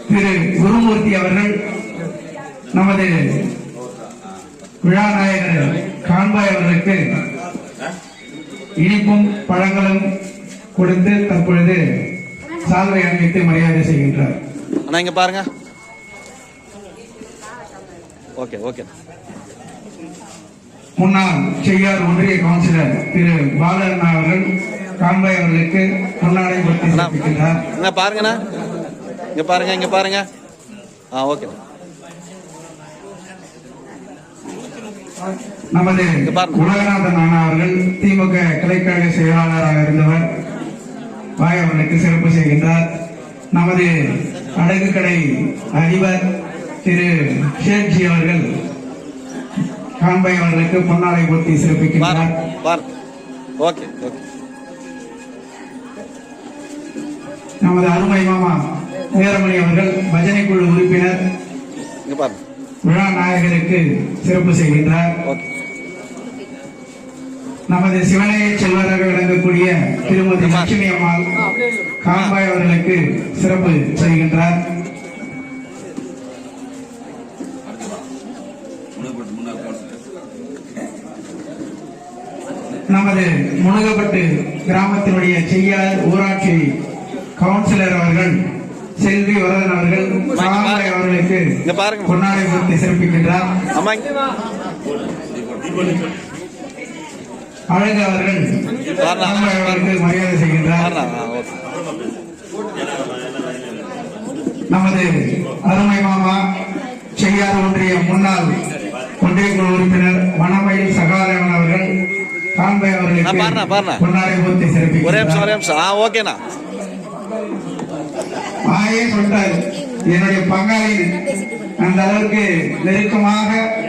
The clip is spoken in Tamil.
திரு குருமூர்த்தி அவர்கள் நமது விழாநாயகர் கான்பாய் அவர்களுக்கு இனிப்பும் பழங்களும் கொடுத்து தற்பொழுது சால்வை அணிவித்து மரியாதை செய்கின்றார். அண்ணா இங்க பாருங்க. Okay okay. முன்னாள் செய்யார் ஒன்றிய கவுன்சிலர் திரு பாலண்ணா அவர்கள் கான்பாய் அவர்களுக்கு பொன்னாடை பற்றி சமர்ப்பிக்கின்றார். இங்க பாருங்கண்ணா, இங்க பாருங்க, இங்க பாருங்க. ஓகே. நமது உலகநாதன் அண்ணா அவர்கள் திமுக கிளைக்கழக செயலாளராக இருந்தவர் பாய் அவர்களுக்கு சிறப்பு செய்கின்றார். நமது அடகு கடை அதிபர் திரு ஷேட்ஜி அவர்கள் கான்பாய் அவர்களுக்கு பொன்னாடை போட்டி சிறப்பிக்கின்றார். நமது அருமை மாமா வீரமணி அவர்கள் பஜனை குழு உறுப்பினர் விழா நாயகருக்கு சிறப்பு செய்கின்றார். நமது சிவனைய செல்வராக விளங்கக்கூடிய திருமதி லட்சுமி அம்மாள் கான்பாய் அவர்களுக்கு சிறப்பு செய்கின்றார். நமது முனகப்பட்டு கிராமத்தினுடைய செய்யார் ஊராட்சி கவுன்சிலர் அவர்கள் செல்வி வரதன் அவர்கள் கான்பாய் அவர்களுக்கு பொன்னாடை போட்டி சிறப்பிக்கின்றார். அழகு அவர்கள் அவர்களுக்கு மரியாதை செய்கின்றார். நமது அருமை மாமா செய்யார் ஒன்றிய முன்னாள் ஒன்றிய குழு உறுப்பினர் வனமயில் சகாதேவன் அவர்கள் கான்பாய் அவர்களுக்கு பொன்னாடை போட்டி சிறப்பிக்கின்றார். ஆயே சொல்றாரு, என்னுடைய பங்காளி அந்த அளவுக்கு நெருக்கமாக